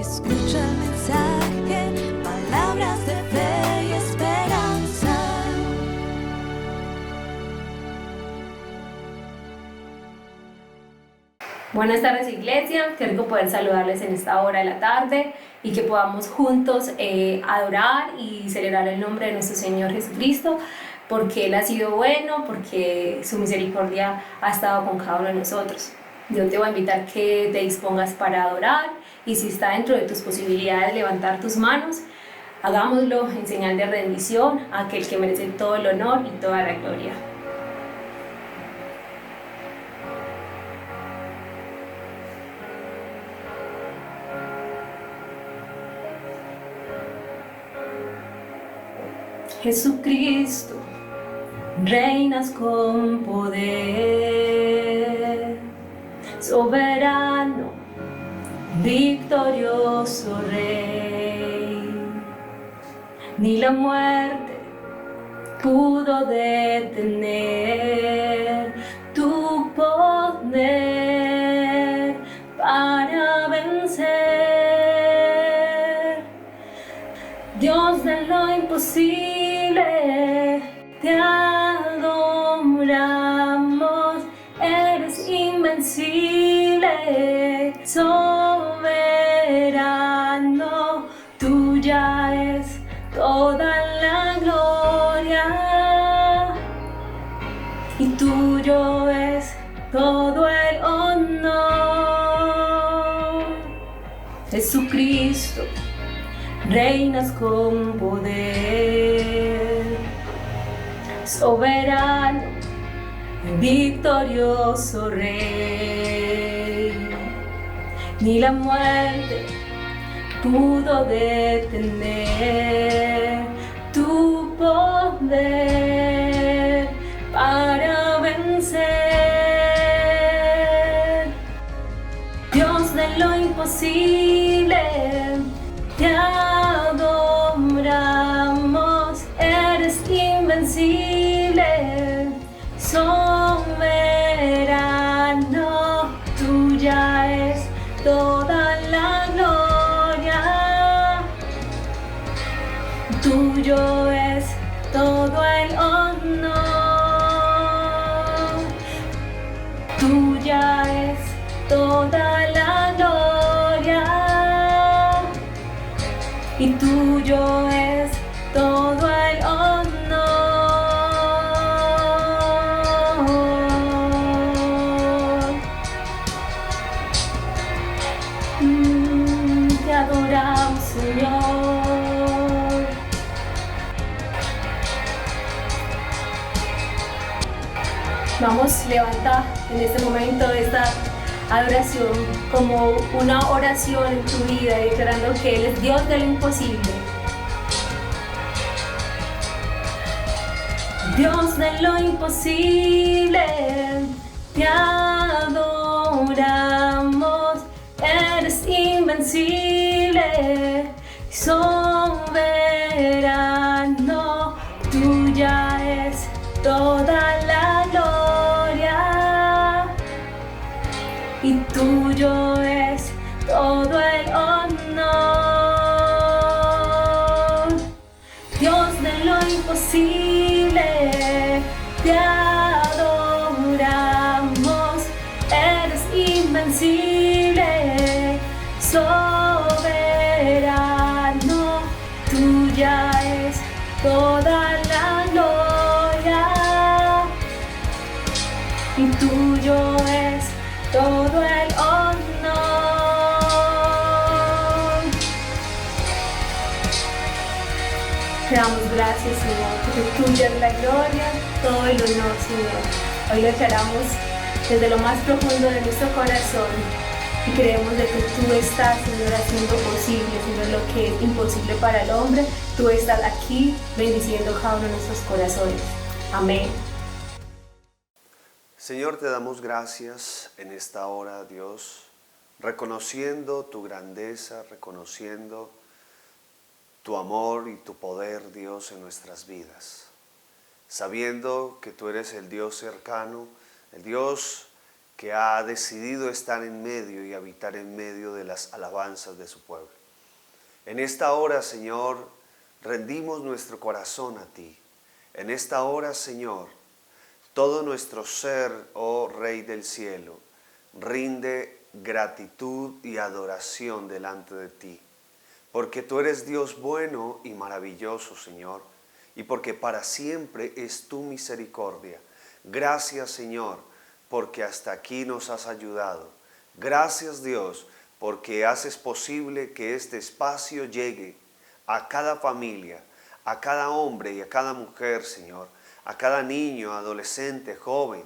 Escucha el mensaje, palabras de fe y esperanza. Buenas tardes, iglesia. Qué rico poder saludarles en esta hora de la tarde y que podamos juntos adorar y celebrar el nombre de nuestro Señor Jesucristo, porque Él ha sido bueno, porque su misericordia ha estado con cada uno de nosotros. Yo te voy a invitar que te dispongas para adorar, y si está dentro de tus posibilidades levantar tus manos, hagámoslo en señal de rendición a aquel que merece todo el honor y toda la gloria. Jesucristo, reinas con poder, soberano, victorioso Rey. Ni la muerte pudo detener tu poder para vencer. Dios de lo imposible, te adoramos, eres invencible, soberano, tuya es toda la gloria y tuyo es todo el honor. Jesucristo, reinas con poder, soberano, victorioso Rey. Ni la muerte pudo detener tu poder para vencer. Dios de lo imposible, te adoramos, eres invencible, soberano, tuya es toda la gloria, tuyo es todo el honor, tuya es toda la gloria y tuyo es todo el honor. Te adoramos, Señor. Vamos, levanta en este momento esta adoración como una oración en tu vida, declarando que Él es Dios de lo imposible. Dios de lo imposible, te adoramos, eres invencible, soberano, tuya es toda la gloria y tuyo es todo el honor. Dios de lo imposible, te adoramos, eres invencible, soberano, tuya es toda la gloria y tuyo es todo el honor. Te damos gracias, Señor, porque tuya es la gloria, todo el honor, Señor. Hoy lo declaramos desde lo más profundo de nuestro corazón y creemos de que tú estás, Señor, haciendo posible, Señor, lo que es imposible para el hombre. Tú estás aquí bendiciendo cada uno de nuestros corazones. Amén. Señor, te damos gracias en esta hora, Dios, reconociendo tu grandeza, reconociendo tu amor y tu poder, Dios, en nuestras vidas, sabiendo que tú eres el Dios cercano, el Dios que ha decidido estar en medio y habitar en medio de las alabanzas de su pueblo. En esta hora, Señor, rendimos nuestro corazón a ti. En esta hora, Señor, todo nuestro ser, oh Rey del cielo, rinde gratitud y adoración delante de ti. Porque tú eres Dios bueno y maravilloso, Señor, y porque para siempre es tu misericordia. Gracias, Señor, porque hasta aquí nos has ayudado. Gracias, Dios, porque haces posible que este espacio llegue a cada familia, a cada hombre y a cada mujer, Señor, a cada niño, adolescente, joven,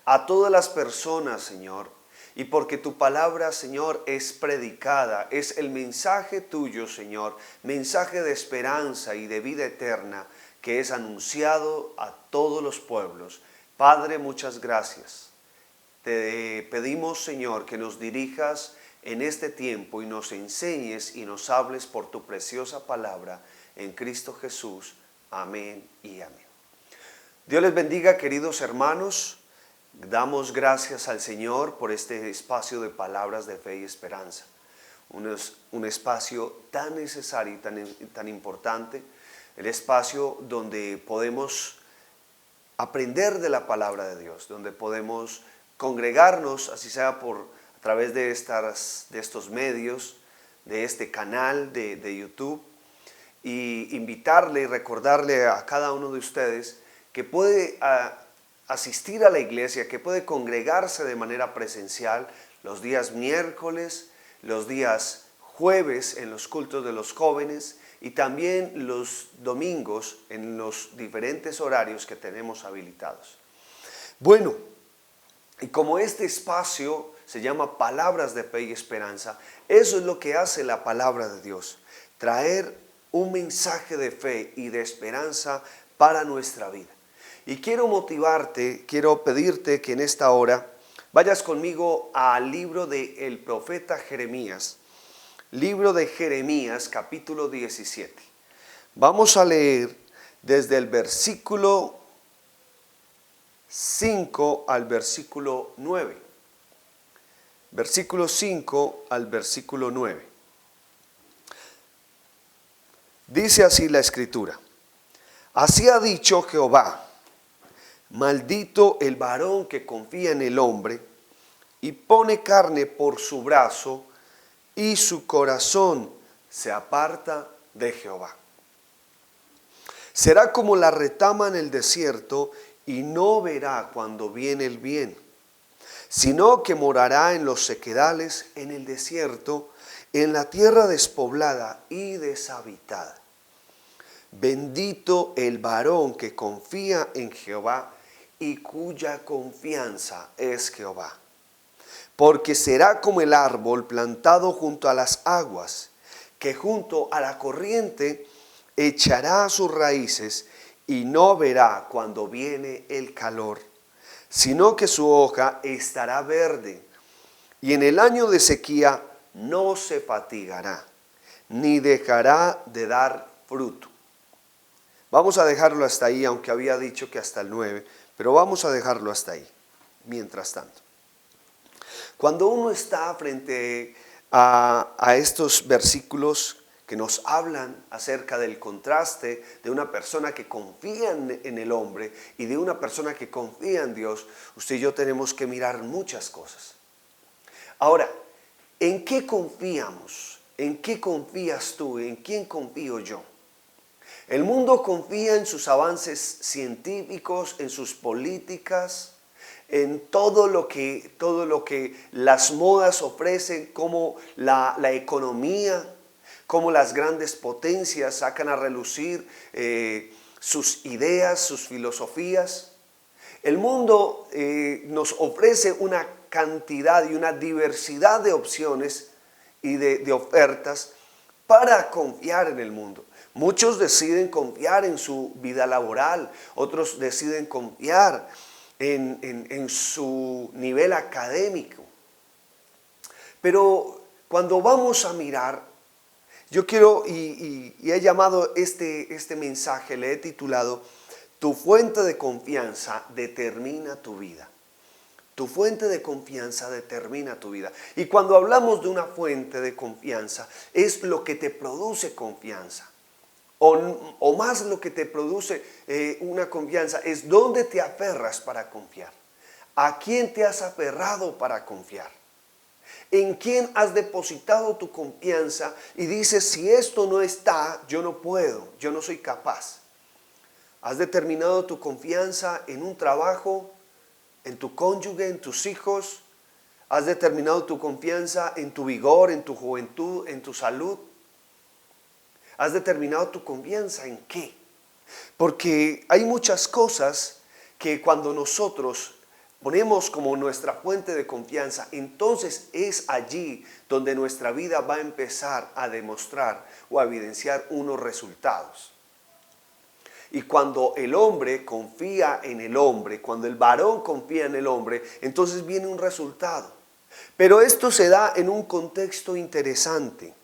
a todas las personas, Señor. Y porque tu palabra, Señor, es predicada, es el mensaje tuyo, Señor, mensaje de esperanza y de vida eterna que es anunciado a todos los pueblos. Padre, muchas gracias. Te pedimos, Señor, que nos dirijas en este tiempo y nos enseñes y nos hables por tu preciosa palabra en Cristo Jesús. Amén y amén. Dios les bendiga, queridos hermanos. Damos gracias al Señor por este espacio de palabras de fe y esperanza. Un espacio tan necesario y tan importante. El espacio donde podemos aprender de la palabra de Dios, donde podemos congregarnos, así sea a través de estos medios, de este canal de YouTube, y invitarle y recordarle a cada uno de ustedes que puede asistir a la iglesia, que puede congregarse de manera presencial los días miércoles, los días jueves en los cultos de los jóvenes y también los domingos en los diferentes horarios que tenemos habilitados. Bueno, y como este espacio se llama Palabras de Fe y Esperanza, eso es lo que hace la palabra de Dios, traer un mensaje de fe y de esperanza para nuestra vida. Y quiero motivarte, quiero pedirte que en esta hora vayas conmigo al libro del profeta Jeremías, libro de Jeremías, capítulo 17. Vamos a leer desde el versículo 5 al versículo 9. Versículo 5 al versículo 9. Dice así la Escritura: Así ha dicho Jehová, maldito el varón que confía en el hombre y pone carne por su brazo y su corazón se aparta de Jehová. Será como la retama en el desierto y no verá cuando viene el bien, sino que morará en los sequedales, en el desierto, en la tierra despoblada y deshabitada. Bendito el varón que confía en Jehová y cuya confianza es Jehová. Porque será como el árbol plantado junto a las aguas, que junto a la corriente echará sus raíces y no verá cuando viene el calor, sino que su hoja estará verde, y en el año de sequía no se fatigará, ni dejará de dar fruto. Vamos a dejarlo hasta ahí, aunque había dicho que hasta el 9, pero vamos a dejarlo hasta ahí, mientras tanto. Cuando uno está frente a estos versículos que nos hablan acerca del contraste de una persona que confía en el hombre y de una persona que confía en Dios, usted y yo tenemos que mirar muchas cosas. Ahora, ¿en qué confiamos? ¿En qué confías tú? ¿En quién confío yo? El mundo confía en sus avances científicos, en sus políticas, en todo lo que las modas ofrecen, como la economía, como las grandes potencias sacan a relucir sus ideas, sus filosofías. El mundo nos ofrece una cantidad y una diversidad de opciones y de ofertas para confiar en el mundo. Muchos deciden confiar en su vida laboral, otros deciden confiar en su nivel académico. Pero cuando vamos a mirar, yo quiero, y he llamado este mensaje, le he titulado: Tu fuente de confianza determina tu vida. Tu fuente de confianza determina tu vida. Y cuando hablamos de una fuente de confianza, es lo que te produce confianza. O más lo que te produce una confianza es dónde te aferras para confiar. ¿A quién te has aferrado para confiar? ¿En quién has depositado tu confianza? Y dices, si esto no está, yo no puedo, yo no soy capaz. ¿Has determinado tu confianza en un trabajo, en tu cónyuge, en tus hijos? ¿Has determinado tu confianza en tu vigor, en tu juventud, en tu salud? ¿Has determinado tu confianza en qué? Porque hay muchas cosas que cuando nosotros ponemos como nuestra fuente de confianza, entonces es allí donde nuestra vida va a empezar a demostrar o a evidenciar unos resultados. Y cuando el hombre confía en el hombre, cuando el varón confía en el hombre, entonces viene un resultado. Pero esto se da en un contexto interesante.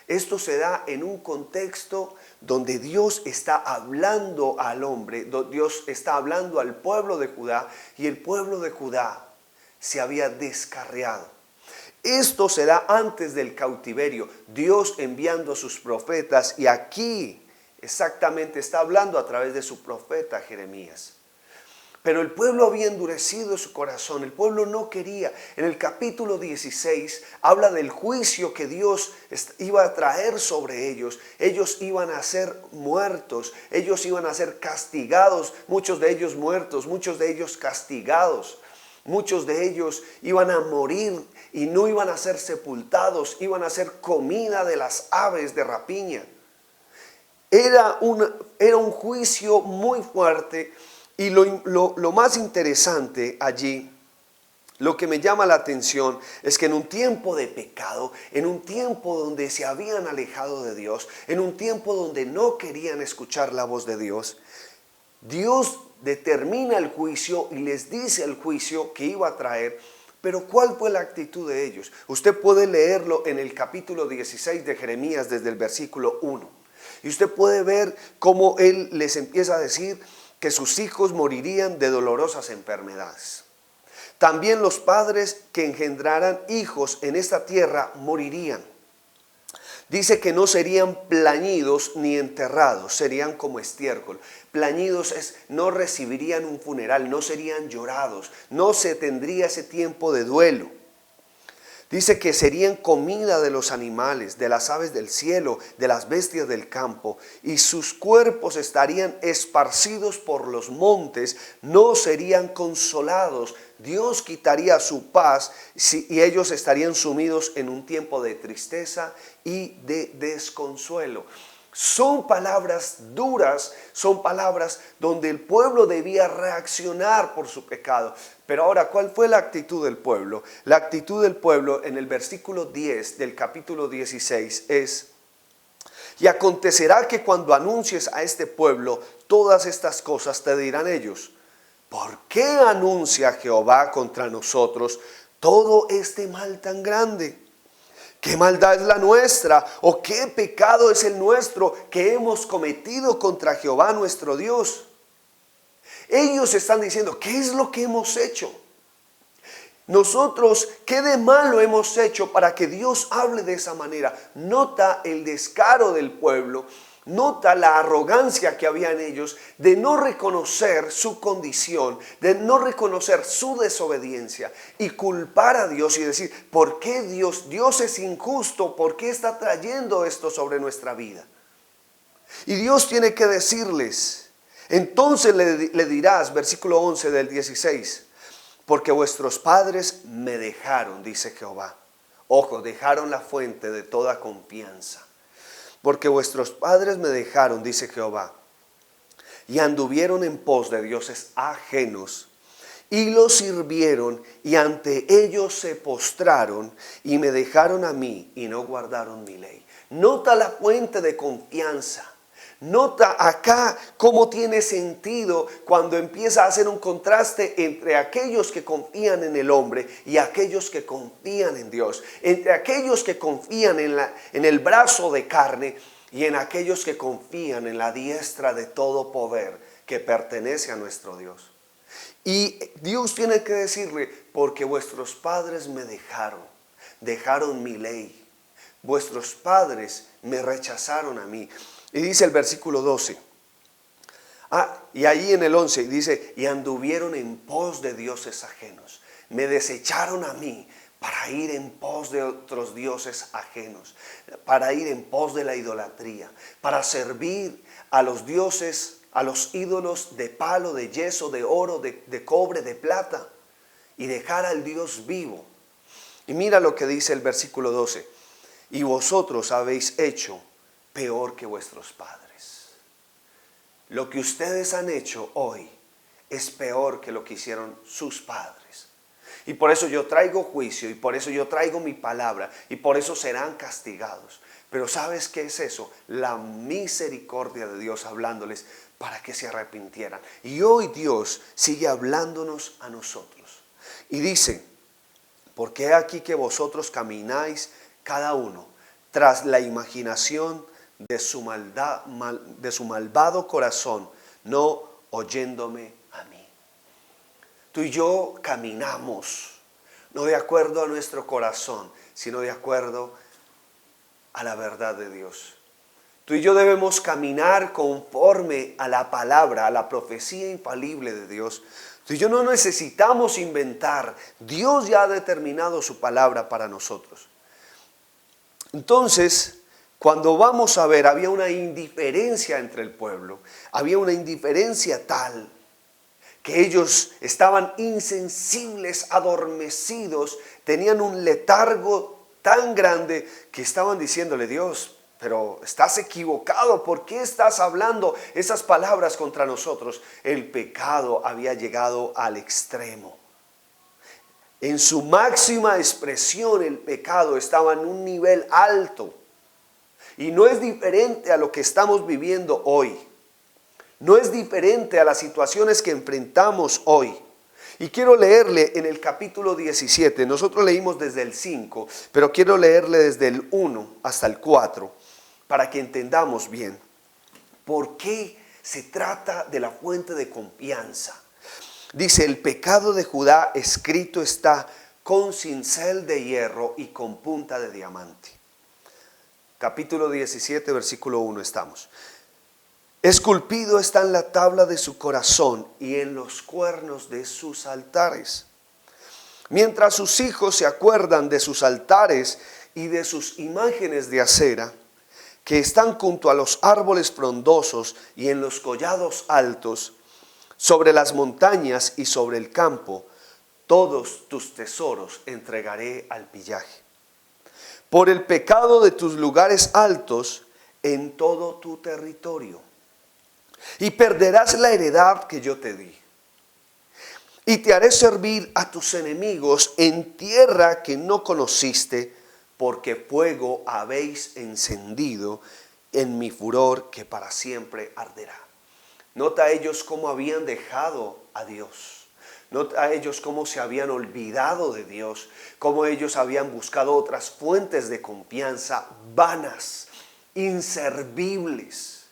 Esto se da en un contexto donde Dios está hablando al hombre, Dios está hablando al pueblo de Judá, y el pueblo de Judá se había descarriado. Esto se da antes del cautiverio, Dios enviando a sus profetas, y aquí exactamente está hablando a través de su profeta Jeremías. Pero el pueblo había endurecido su corazón, el pueblo no quería. En el capítulo 16 habla del juicio que Dios iba a traer sobre ellos. Ellos iban a ser muertos, ellos iban a ser castigados, muchos de ellos muertos, muchos de ellos castigados. Muchos de ellos iban a morir y no iban a ser sepultados, iban a ser comida de las aves de rapiña. Era un juicio muy fuerte. Y lo más interesante allí, lo que me llama la atención, es que en un tiempo de pecado, en un tiempo donde se habían alejado de Dios, en un tiempo donde no querían escuchar la voz de Dios, Dios determina el juicio y les dice el juicio que iba a traer. Pero ¿cuál fue la actitud de ellos? Usted puede leerlo en el capítulo 16 de Jeremías desde el versículo 1. Y usted puede ver cómo él les empieza a decir que sus hijos morirían de dolorosas enfermedades. También los padres que engendraran hijos en esta tierra morirían. Dice que no serían plañidos ni enterrados, serían como estiércol. Plañidos es no recibirían un funeral, no serían llorados, no se tendría ese tiempo de duelo. Dice que serían comida de los animales, de las aves del cielo, de las bestias del campo, y sus cuerpos estarían esparcidos por los montes, no serían consolados. Dios quitaría su paz y ellos estarían sumidos en un tiempo de tristeza y de desconsuelo. Son palabras duras, son palabras donde el pueblo debía reaccionar por su pecado. Pero ahora, ¿cuál fue la actitud del pueblo? La actitud del pueblo en el versículo 10 del capítulo 16 es: y acontecerá que cuando anuncies a este pueblo todas estas cosas, te dirán ellos: ¿por qué anuncia Jehová contra nosotros todo este mal tan grande? ¿Qué maldad es la nuestra? ¿O qué pecado es el nuestro que hemos cometido contra Jehová nuestro Dios? Ellos están diciendo, ¿qué es lo que hemos hecho? Nosotros, ¿qué de malo hemos hecho para que Dios hable de esa manera? Nota el descaro del pueblo, nota la arrogancia que había en ellos de no reconocer su condición, de no reconocer su desobediencia y culpar a Dios y decir, ¿por qué Dios es injusto? ¿Por qué está trayendo esto sobre nuestra vida? Y Dios tiene que decirles, entonces le dirás, versículo 11 del 16, porque vuestros padres me dejaron, dice Jehová. Ojo, dejaron la fuente de toda confianza. Porque vuestros padres me dejaron, dice Jehová, y anduvieron en pos de dioses ajenos, y los sirvieron, y ante ellos se postraron, y me dejaron a mí, y no guardaron mi ley. Nota la fuente de confianza. Nota acá cómo tiene sentido cuando empieza a hacer un contraste entre aquellos que confían en el hombre y aquellos que confían en Dios. Entre aquellos que confían en el brazo de carne y en aquellos que confían en la diestra de todo poder que pertenece a nuestro Dios. Y Dios tiene que decirle, porque vuestros padres me dejaron mi ley. Vuestros padres me rechazaron a mí. Y dice el versículo 12. Y ahí en el 11 dice, y anduvieron en pos de dioses ajenos. Me desecharon a mí para ir en pos de otros dioses ajenos, para ir en pos de la idolatría, para servir a los dioses, a los ídolos de palo, de yeso, de oro, de cobre, de plata, y dejar al Dios vivo. Y mira lo que dice el versículo 12. Y vosotros habéis hecho peor que vuestros padres. Lo que ustedes han hecho hoy es peor que lo que hicieron sus padres. Y por eso yo traigo juicio, y por eso yo traigo mi palabra, y por eso serán castigados. Pero ¿sabes qué es eso? La misericordia de Dios hablándoles para que se arrepintieran. Y hoy Dios sigue hablándonos a nosotros. Y dice, porque he aquí que vosotros camináis cada uno tras la imaginación de su malvado corazón, no oyéndome a mí. Tú y yo caminamos, no de acuerdo a nuestro corazón, sino de acuerdo a la verdad de Dios. Tú y yo debemos caminar conforme a la palabra, a la profecía infalible de Dios. Tú y yo no necesitamos inventar. Dios ya ha determinado su palabra para nosotros. Entonces, cuando vamos a ver, había una indiferencia entre el pueblo. Había una indiferencia tal que ellos estaban insensibles, adormecidos, tenían un letargo tan grande que estaban diciéndole, Dios, pero estás equivocado, ¿por qué estás hablando esas palabras contra nosotros? El pecado había llegado al extremo. En su máxima expresión el pecado estaba en un nivel alto. Y no es diferente a lo que estamos viviendo hoy. No es diferente a las situaciones que enfrentamos hoy. Y quiero leerle en el capítulo 17. Nosotros leímos desde el 5, pero quiero leerle desde el 1 hasta el 4 para que entendamos bien por qué se trata de la fuente de confianza. Dice, el pecado de Judá escrito está con cincel de hierro y con punta de diamante. Capítulo 17, versículo 1 estamos. Esculpido está en la tabla de su corazón y en los cuernos de sus altares. Mientras sus hijos se acuerdan de sus altares y de sus imágenes de acera, que están junto a los árboles frondosos y en los collados altos, sobre las montañas y sobre el campo, todos tus tesoros entregaré al pillaje. Por el pecado de tus lugares altos en todo tu territorio. Y perderás la heredad que yo te di. Y te haré servir a tus enemigos en tierra que no conociste, porque fuego habéis encendido en mi furor que para siempre arderá. Nota ellos cómo habían dejado a Dios. Nota ellos cómo se habían olvidado de Dios. Cómo ellos habían buscado otras fuentes de confianza vanas, inservibles.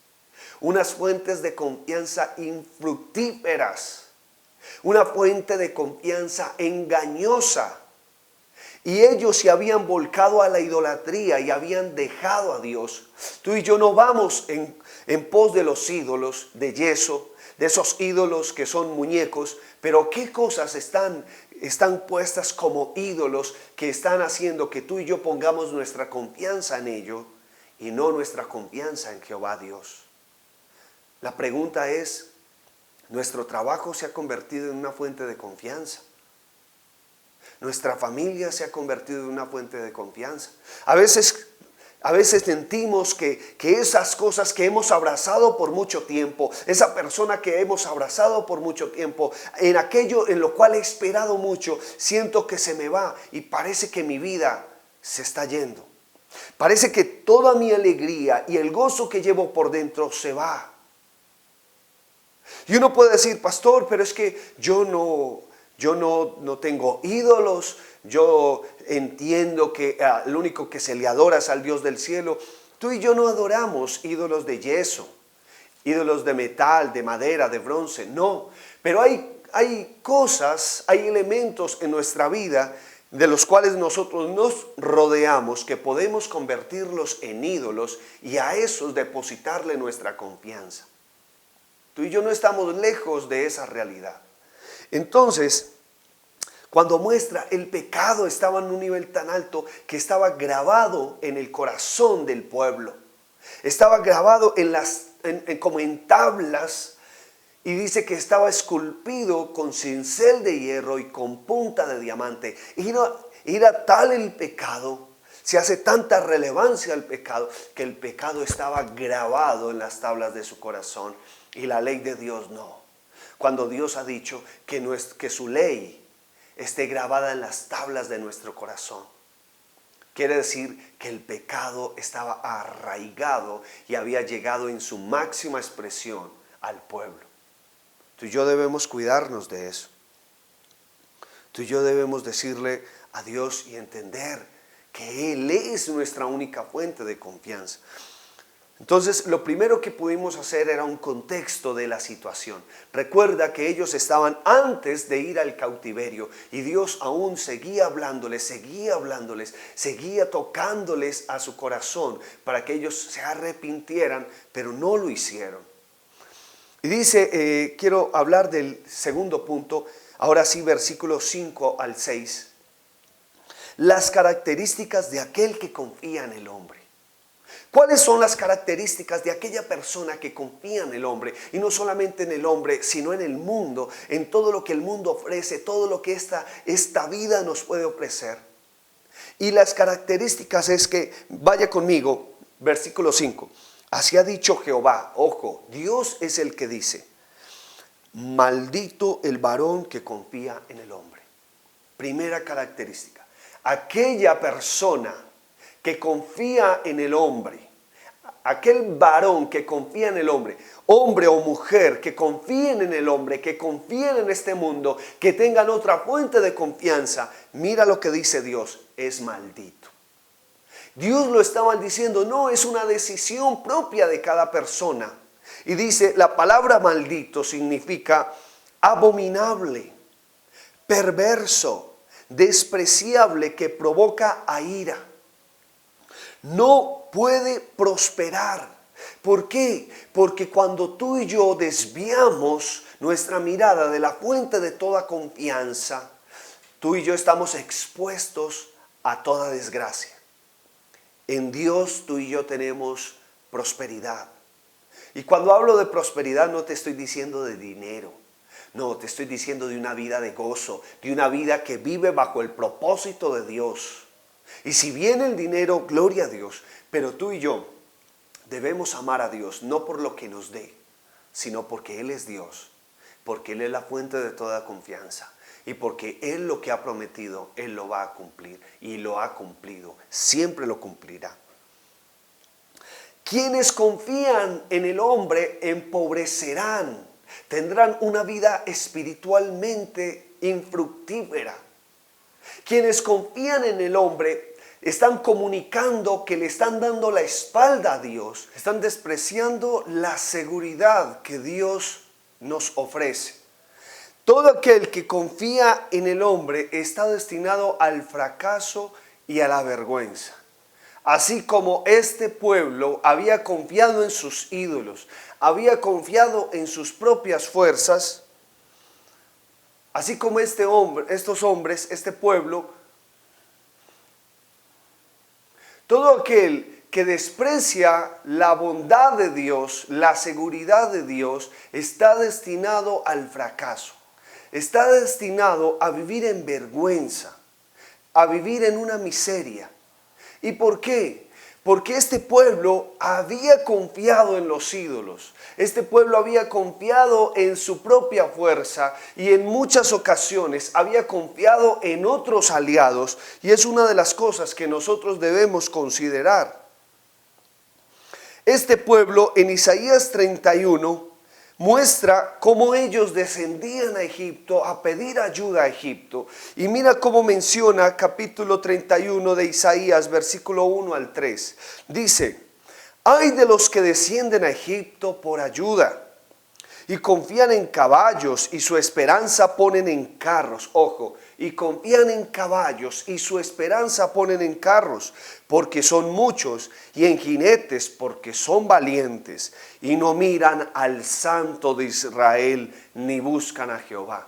Unas fuentes de confianza infructíferas. Una fuente de confianza engañosa. Y ellos se habían volcado a la idolatría y habían dejado a Dios. Tú y yo no vamos en pos de los ídolos de yeso, de esos ídolos que son muñecos, pero qué cosas están puestas como ídolos que están haciendo que tú y yo pongamos nuestra confianza en ello y no nuestra confianza en Jehová Dios. La pregunta es, ¿nuestro trabajo se ha convertido en una fuente de confianza? Nuestra familia se ha convertido en una fuente de confianza. A veces sentimos que esas cosas que hemos abrazado por mucho tiempo, esa persona que hemos abrazado por mucho tiempo, en aquello en lo cual he esperado mucho, siento que se me va y parece que mi vida se está yendo. Parece que toda mi alegría y el gozo que llevo por dentro se va. Y uno puede decir, pastor, pero es que yo no tengo ídolos, yo entiendo que el único que se le adora es al Dios del cielo. Tú y yo no adoramos ídolos de yeso, ídolos de metal, de madera, de bronce, no. Pero hay hay cosas, hay elementos en nuestra vida de los cuales nosotros nos rodeamos que podemos convertirlos en ídolos y a esos depositarle nuestra confianza. Tú y yo no estamos lejos de esa realidad. Entonces, cuando muestra el pecado estaba en un nivel tan alto que estaba grabado en el corazón del pueblo. Estaba grabado como en tablas. Y dice que estaba esculpido con cincel de hierro y con punta de diamante. Y era tal el pecado, se hace tanta relevancia al pecado, que el pecado estaba grabado en las tablas de su corazón. Y la ley de Dios no. Cuando Dios ha dicho que su ley esté grabada en las tablas de nuestro corazón, quiere decir que el pecado estaba arraigado y había llegado en su máxima expresión al pueblo. Tú y yo debemos cuidarnos de eso. Tú y yo debemos decirle a Dios y entender que Él es nuestra única fuente de confianza. Entonces, lo primero que pudimos hacer era un contexto de la situación. Recuerda que ellos estaban antes de ir al cautiverio y Dios aún seguía hablándoles, seguía tocándoles a su corazón para que ellos se arrepintieran, pero no lo hicieron. Y dice, quiero hablar del segundo punto, ahora sí, versículos 5 al 6. Las características de aquel que confía en el hombre. ¿Cuáles son las características de aquella persona que confía en el hombre? Y no solamente en el hombre, sino en el mundo, en todo lo que el mundo ofrece, todo lo que esta vida nos puede ofrecer. Y las características es que, vaya conmigo, versículo 5. Así ha dicho Jehová, ojo, Dios es el que dice, maldito el varón que confía en el hombre. Primera característica, aquella persona que confía en el hombre, aquel varón que confía en el hombre o mujer que confíen en el hombre, que confíen en este mundo, que tengan otra fuente de confianza, mira lo que dice Dios, es maldito. Dios lo está maldiciendo, no, es una decisión propia de cada persona. Y dice, la palabra maldito significa abominable, perverso, despreciable, que provoca a ira. No puede prosperar. ¿Por qué? Porque cuando tú y yo desviamos nuestra mirada de la fuente de toda confianza, tú y yo estamos expuestos a toda desgracia. En Dios tú y yo tenemos prosperidad. Y cuando hablo de prosperidad no te estoy diciendo de dinero. No, te estoy diciendo de una vida de gozo, de una vida que vive bajo el propósito de Dios. Y si viene el dinero, gloria a Dios. Pero tú y yo debemos amar a Dios, no por lo que nos dé, sino porque Él es Dios. Porque Él es la fuente de toda confianza. Y porque Él lo que ha prometido, Él lo va a cumplir. Y lo ha cumplido. Siempre lo cumplirá. Quienes confían en el hombre empobrecerán. Tendrán una vida espiritualmente infructífera. Quienes confían en el hombre están comunicando que le están dando la espalda a Dios. Están despreciando la seguridad que Dios nos ofrece. Todo aquel que confía en el hombre está destinado al fracaso y a la vergüenza. Así como este pueblo había confiado en sus ídolos, había confiado en sus propias fuerzas, así como estos hombres, este pueblo, todo aquel que desprecia la bondad de Dios, la seguridad de Dios, está destinado al fracaso. Está destinado a vivir en vergüenza, a vivir en una miseria. ¿Y por qué? Porque este pueblo había confiado en los ídolos. Este pueblo había confiado en su propia fuerza y en muchas ocasiones había confiado en otros aliados. Y es una de las cosas que nosotros debemos considerar. Este pueblo en Isaías 31 muestra cómo ellos descendían a Egipto a pedir ayuda a Egipto. Y mira cómo menciona capítulo 31 de Isaías, versículo 1 al 3. Dice, ay de los que descienden a Egipto por ayuda y confían en caballos y su esperanza ponen en carros. Ojo, y confían en caballos y su esperanza ponen en carros, porque son muchos, y en jinetes, porque son valientes, y no miran al Santo de Israel ni buscan a Jehová.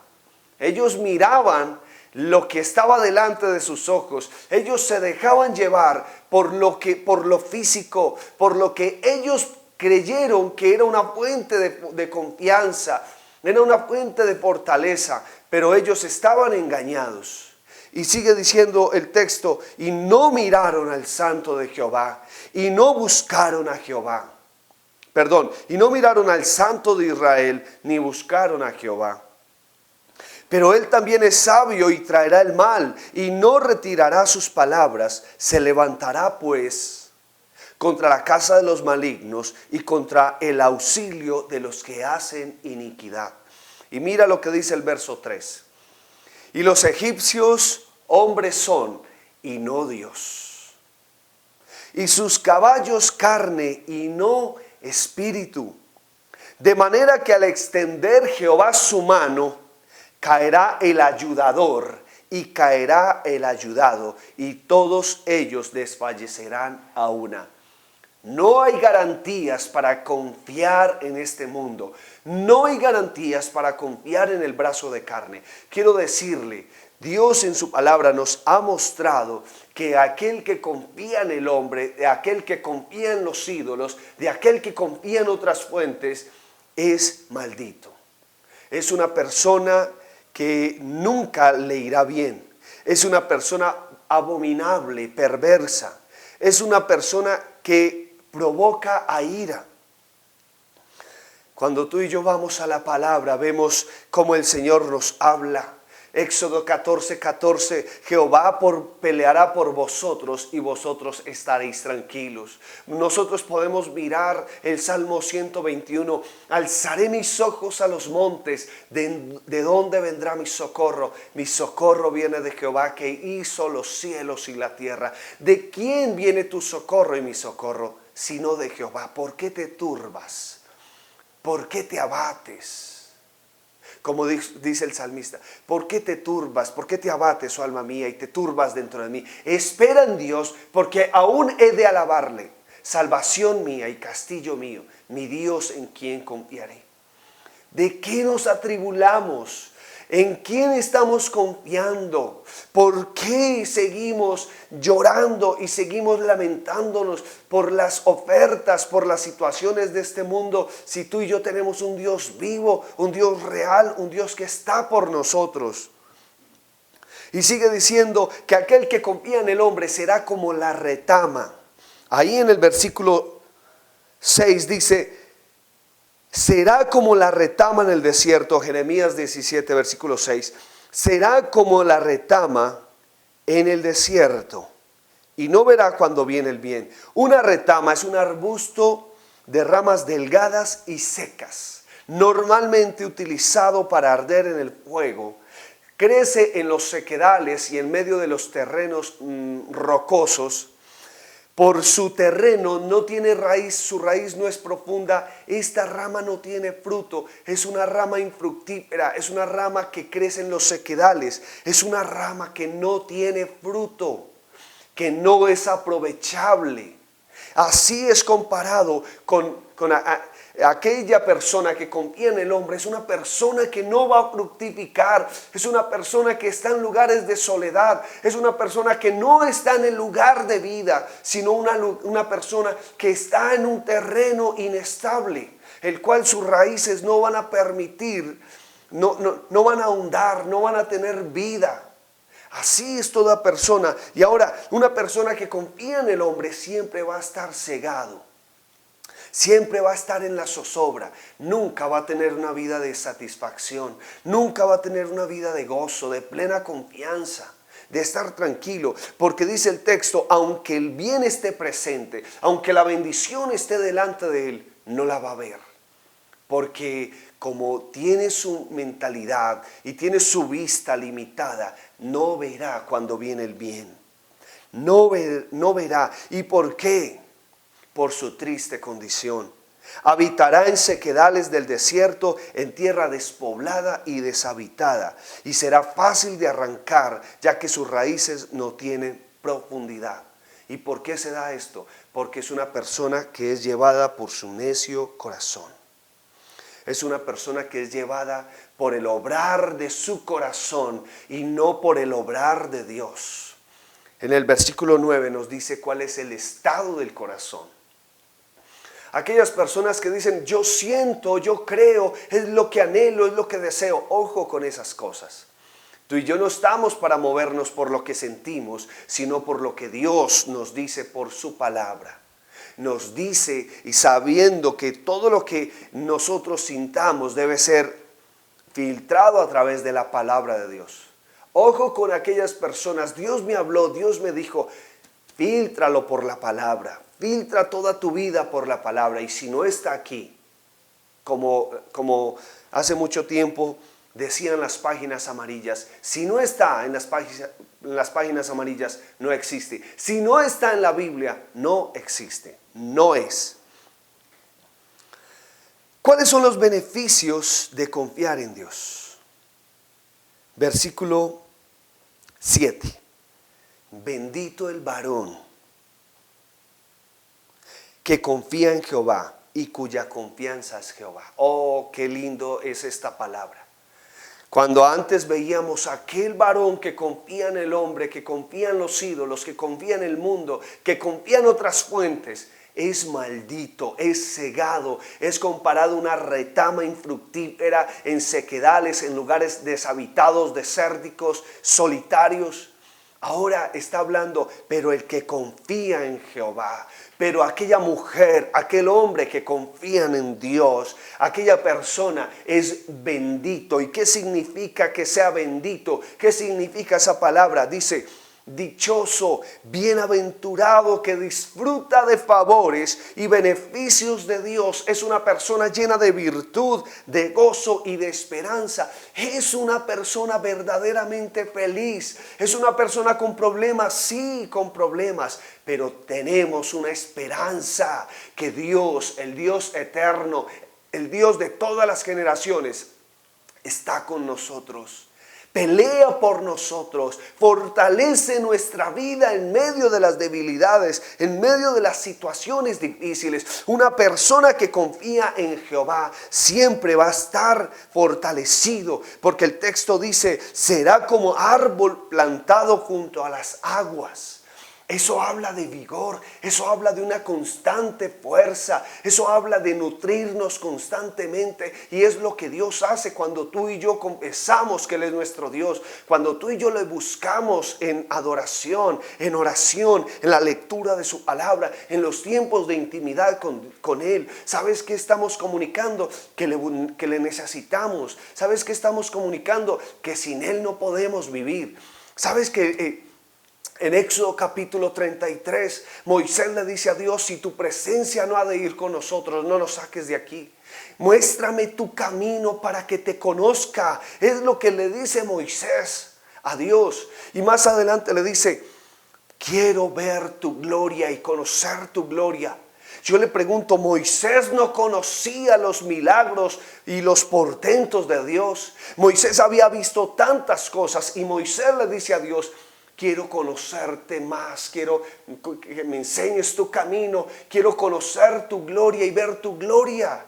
Ellos miraban lo que estaba delante de sus ojos. Ellos se dejaban llevar por lo físico, por lo que ellos creyeron que era una fuente de confianza, era una fuente de fortaleza, pero ellos estaban engañados. Y sigue diciendo el texto, y no miraron al Santo de Jehová, y no buscaron a Jehová. Y no miraron al Santo de Israel, ni buscaron a Jehová. Pero él también es sabio y traerá el mal, y no retirará sus palabras. Se levantará pues contra la casa de los malignos y contra el auxilio de los que hacen iniquidad. Y mira lo que dice el verso 3. Y los egipcios hombres son y no Dios, y sus caballos carne y no espíritu. De manera que al extender Jehová su mano, caerá el ayudador y caerá el ayudado, y todos ellos desfallecerán a una. No hay garantías para confiar en este mundo. No hay garantías para confiar en el brazo de carne. Quiero decirle, Dios en su palabra nos ha mostrado que aquel que confía en el hombre, de aquel que confía en los ídolos, de aquel que confía en otras fuentes, es maldito. Es una persona que nunca le irá bien. Es una persona abominable, perversa. Es una persona que provoca a ira. Cuando tú y yo vamos a la palabra, vemos cómo el Señor nos habla. Éxodo 14:14, Jehová peleará por vosotros y vosotros estaréis tranquilos. Nosotros podemos mirar el Salmo 121, alzaré mis ojos a los montes, ¿de dónde vendrá mi socorro? Mi socorro viene de Jehová que hizo los cielos y la tierra. ¿De quién viene tu socorro y mi socorro? Sino de Jehová. ¿Por qué te turbas? ¿Por qué te abates? Como dice el salmista, ¿por qué te turbas? ¿Por qué te abates, oh alma mía, y te turbas dentro de mí? Espera en Dios, porque aún he de alabarle. Salvación mía y castillo mío, mi Dios en quien confiaré. ¿De qué nos atribulamos? ¿En quién estamos confiando? ¿Por qué seguimos llorando y seguimos lamentándonos por las ofertas, por las situaciones de este mundo? Si tú y yo tenemos un Dios vivo, un Dios real, un Dios que está por nosotros. Y sigue diciendo que aquel que confía en el hombre será como la retama. Ahí en el versículo 6 dice, será como la retama en el desierto. Jeremías 17, versículo 6. Será como la retama en el desierto y no verá cuando viene el bien. Una retama es un arbusto de ramas delgadas y secas, normalmente utilizado para arder en el fuego. Crece en los sequedales y en medio de los terrenos rocosos. Por su terreno no tiene raíz, su raíz no es profunda, esta rama no tiene fruto, es una rama infructífera, es una rama que crece en los sequedales, es una rama que no tiene fruto, que no es aprovechable. Así es comparado con aquella persona que confía en el hombre. Es una persona que no va a fructificar, es una persona que está en lugares de soledad, es una persona que no está en el lugar de vida, sino una persona que está en un terreno inestable, el cual sus raíces no van a permitir, no van a ahondar, no van a tener vida. Así es toda persona. Y ahora, una persona que confía en el hombre siempre va a estar cegado. Siempre va a estar en la zozobra, nunca va a tener una vida de satisfacción, nunca va a tener una vida de gozo, de plena confianza, de estar tranquilo. Porque dice el texto, aunque el bien esté presente, aunque la bendición esté delante de él, no la va a ver. Porque como tiene su mentalidad y tiene su vista limitada, no verá cuando viene el bien. No verá. ¿Y por qué? Por su triste condición. Habitará en sequedales del desierto, en tierra despoblada y deshabitada, y será fácil de arrancar, ya que sus raíces no tienen profundidad. ¿Y por qué se da esto? Porque es una persona que es llevada por su necio corazón. Es una persona que es llevada por el obrar de su corazón y no por el obrar de Dios. En el versículo 9 nos dice cuál es el estado del corazón. Aquellas personas que dicen, yo siento, yo creo, es lo que anhelo, es lo que deseo. Ojo con esas cosas. Tú y yo no estamos para movernos por lo que sentimos, sino por lo que Dios nos dice por su palabra. Nos dice, y sabiendo que todo lo que nosotros sintamos debe ser filtrado a través de la palabra de Dios. Ojo con aquellas personas, Dios me habló, Dios me dijo, fíltralo por la palabra. Filtra toda tu vida por la palabra, y si no está aquí, como hace mucho tiempo decían las páginas amarillas, si no está en las páginas amarillas, no existe. Si no está en la Biblia, no existe, no es. ¿Cuáles son los beneficios de confiar en Dios? Versículo 7. Bendito el varón que confía en Jehová y cuya confianza es Jehová. Oh, qué lindo es esta palabra. Cuando antes veíamos a aquel varón que confía en el hombre, que confía en los ídolos, que confía en el mundo, que confía en otras fuentes, es maldito, es cegado, es comparado a una retama infructífera en sequedales, en lugares deshabitados, desérticos, solitarios. Ahora está hablando, pero el que confía en Jehová, pero aquella mujer, aquel hombre que confían en Dios, aquella persona es bendito. ¿Y qué significa que sea bendito? ¿Qué significa esa palabra? Dice, dichoso, bienaventurado, que disfruta de favores y beneficios de Dios. Es una persona llena de virtud, de gozo y de esperanza. Es una persona verdaderamente feliz. Es una persona con problemas, sí, con problemas, pero tenemos una esperanza que Dios, el Dios eterno, el Dios de todas las generaciones, está con nosotros. Pelea por nosotros, fortalece nuestra vida en medio de las debilidades, en medio de las situaciones difíciles. Una persona que confía en Jehová siempre va a estar fortalecido, porque el texto dice, será como árbol plantado junto a las aguas. Eso habla de vigor, eso habla de una constante fuerza, eso habla de nutrirnos constantemente, y es lo que Dios hace cuando tú y yo confesamos que Él es nuestro Dios, cuando tú y yo le buscamos en adoración, en oración, en la lectura de su palabra, en los tiempos de intimidad con Él. ¿Sabes qué estamos comunicando? Que le necesitamos. ¿Sabes qué estamos comunicando? Que sin Él no podemos vivir. ¿Sabes que en Éxodo capítulo 33, Moisés le dice a Dios, si tu presencia no ha de ir con nosotros, no nos saques de aquí. Muéstrame tu camino para que te conozca. Es lo que le dice Moisés a Dios. Y más adelante le dice, quiero ver tu gloria y conocer tu gloria. Yo le pregunto, Moisés no conocía los milagros y los portentos de Dios. Moisés había visto tantas cosas, y Moisés le dice a Dios, quiero conocerte más, quiero que me enseñes tu camino, quiero conocer tu gloria y ver tu gloria.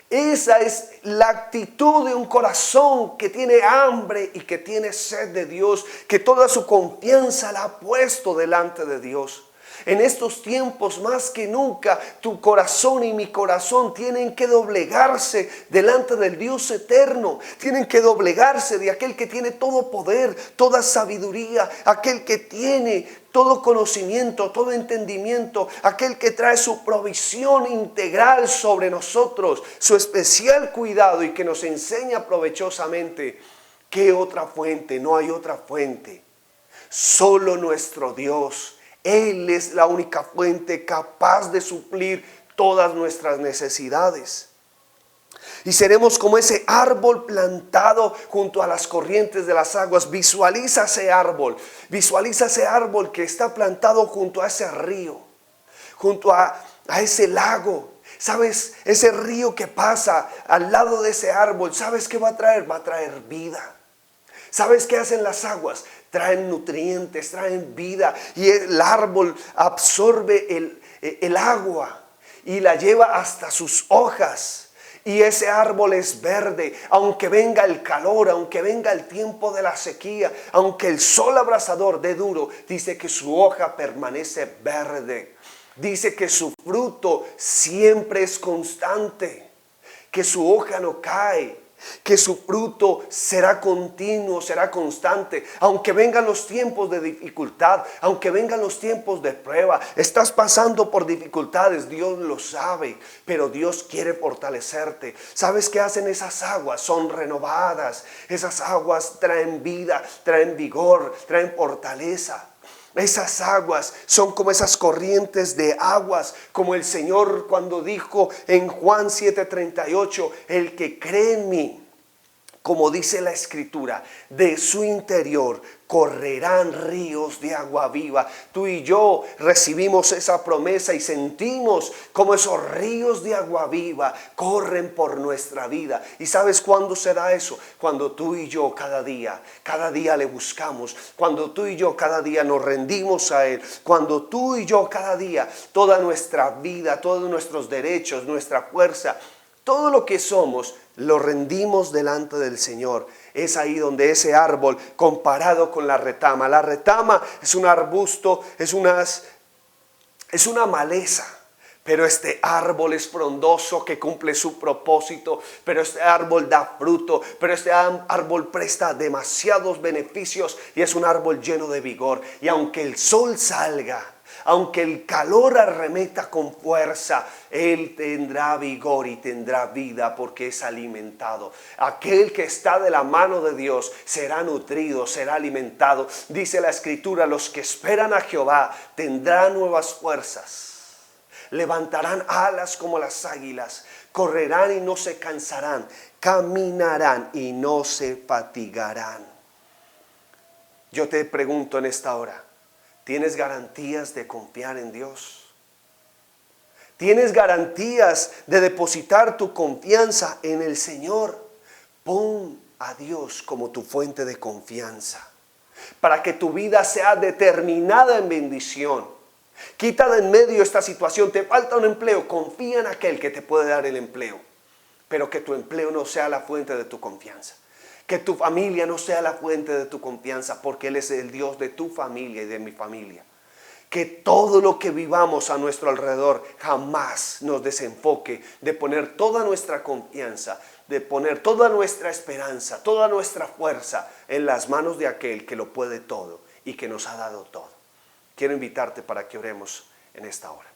Esa es la actitud de un corazón que tiene hambre y que tiene sed de Dios, que toda su confianza la ha puesto delante de Dios. En estos tiempos más que nunca, tu corazón y mi corazón tienen que doblegarse delante del Dios eterno. Tienen que doblegarse de aquel que tiene todo poder, toda sabiduría, aquel que tiene todo conocimiento, todo entendimiento, aquel que trae su provisión integral sobre nosotros, su especial cuidado, y que nos enseña provechosamente. ¿Qué otra fuente? No hay otra fuente. Solo nuestro Dios. Él es la única fuente capaz de suplir todas nuestras necesidades. Y seremos como ese árbol plantado junto a las corrientes de las aguas. Visualiza ese árbol que está plantado junto a ese río, junto a ese lago. ¿Sabes? Ese río que pasa al lado de ese árbol, ¿sabes qué va a traer? Va a traer vida. ¿Sabes qué hacen las aguas? Traen nutrientes, traen vida. Y el árbol absorbe el agua y la lleva hasta sus hojas. Y ese árbol es verde, aunque venga el calor, aunque venga el tiempo de la sequía, aunque el sol abrasador dé duro, dice que su hoja permanece verde. Dice que su fruto siempre es constante, que su hoja no cae, que su fruto será continuo, será constante. Aunque vengan los tiempos de dificultad, aunque vengan los tiempos de prueba, estás pasando por dificultades, Dios lo sabe, pero Dios quiere fortalecerte. ¿Sabes qué hacen esas aguas? Son renovadas. Esas aguas traen vida, traen vigor, traen fortaleza. Esas aguas son como esas corrientes de aguas, como el Señor cuando dijo en Juan 7:38, el que cree en mí, como dice la Escritura, de su interior correrán ríos de agua viva. Tú y yo recibimos esa promesa y sentimos como esos ríos de agua viva corren por nuestra vida. ¿Y sabes cuándo se da eso? Cuando tú y yo cada día le buscamos. Cuando tú y yo cada día nos rendimos a Él. Cuando tú y yo cada día, toda nuestra vida, todos nuestros derechos, nuestra fuerza, todo lo que somos, lo rendimos delante del Señor. Es ahí donde ese árbol, comparado con la retama es un arbusto, es una maleza. Pero este árbol es frondoso que cumple su propósito. Pero este árbol da fruto. Pero este árbol presta demasiados beneficios y es un árbol lleno de vigor. Y aunque el sol salga, aunque el calor arremeta con fuerza, Él tendrá vigor y tendrá vida porque es alimentado. Aquel que está de la mano de Dios será nutrido, será alimentado. Dice la Escritura, los que esperan a Jehová tendrán nuevas fuerzas. Levantarán alas como las águilas, correrán y no se cansarán, caminarán y no se fatigarán. Yo te pregunto en esta hora, ¿tienes garantías de confiar en Dios? ¿Tienes garantías de depositar tu confianza en el Señor? Pon a Dios como tu fuente de confianza, para que tu vida sea determinada en bendición. Quita de en medio esta situación. Te falta un empleo, confía en aquel que te puede dar el empleo, pero que tu empleo no sea la fuente de tu confianza. Que tu familia no sea la fuente de tu confianza, porque Él es el Dios de tu familia y de mi familia. Que todo lo que vivamos a nuestro alrededor jamás nos desenfoque de poner toda nuestra confianza, de poner toda nuestra esperanza, toda nuestra fuerza en las manos de aquel que lo puede todo y que nos ha dado todo. Quiero invitarte para que oremos en esta hora.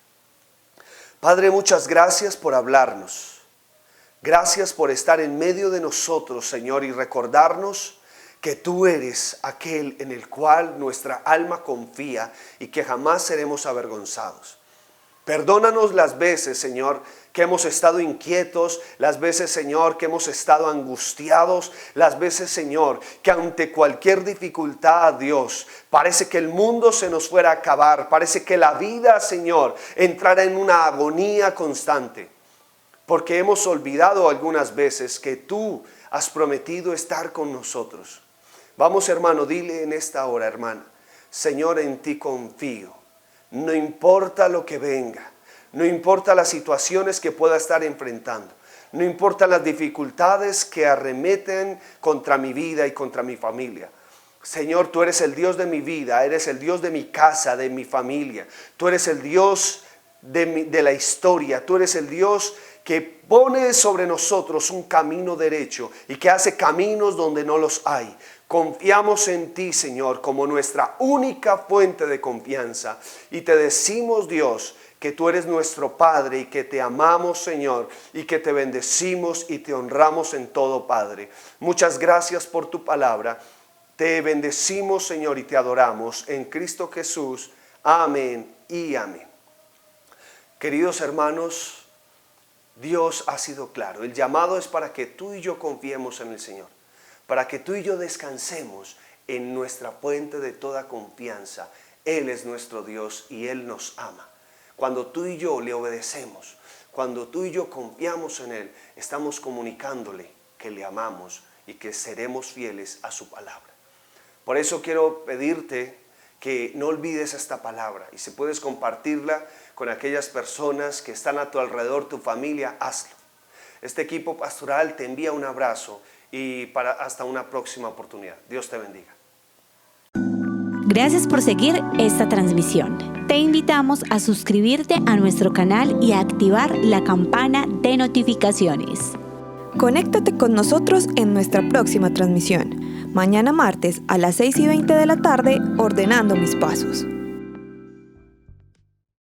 Padre, muchas gracias por hablarnos. Gracias por estar en medio de nosotros, Señor, y recordarnos que tú eres aquel en el cual nuestra alma confía y que jamás seremos avergonzados. Perdónanos las veces, Señor, que hemos estado inquietos, las veces, Señor, que hemos estado angustiados, las veces, Señor, que ante cualquier dificultad, Dios, parece que el mundo se nos fuera a acabar, parece que la vida, Señor, entrara en una agonía constante. Porque hemos olvidado algunas veces que tú has prometido estar con nosotros. Vamos, hermano, dile en esta hora, hermana, Señor, en ti confío. No importa lo que venga, no importa las situaciones que pueda estar enfrentando, no importa las dificultades que arremeten contra mi vida y contra mi familia. Señor, tú eres el Dios de mi vida, eres el Dios de mi casa, de mi familia. Tú eres el Dios de la historia, tú eres el Dios que pone sobre nosotros un camino derecho y que hace caminos donde no los hay. Confiamos en ti, Señor, como nuestra única fuente de confianza. Y te decimos, Dios, que tú eres nuestro Padre y que te amamos, Señor, y que te bendecimos y te honramos en todo, Padre. Muchas gracias por tu palabra. Te bendecimos, Señor, y te adoramos en Cristo Jesús. Amén y amén. Queridos hermanos, Dios ha sido claro. El llamado es para que tú y yo confiemos en el Señor, para que tú y yo descansemos en nuestra fuente de toda confianza. Él es nuestro Dios y Él nos ama. Cuando tú y yo le obedecemos, Cuando tú y yo confiamos en Él, estamos comunicándole que le amamos y que seremos fieles a su palabra. Por eso quiero pedirte que no olvides esta palabra, y si puedes compartirla con aquellas personas que están a tu alrededor, tu familia, hazlo. Este equipo pastoral te envía un abrazo y hasta una próxima oportunidad. Dios te bendiga. Gracias por seguir esta transmisión. Te invitamos a suscribirte a nuestro canal y a activar la campana de notificaciones. Conéctate con nosotros en nuestra próxima transmisión, mañana martes a las 6:20 de la tarde, ordenando mis pasos.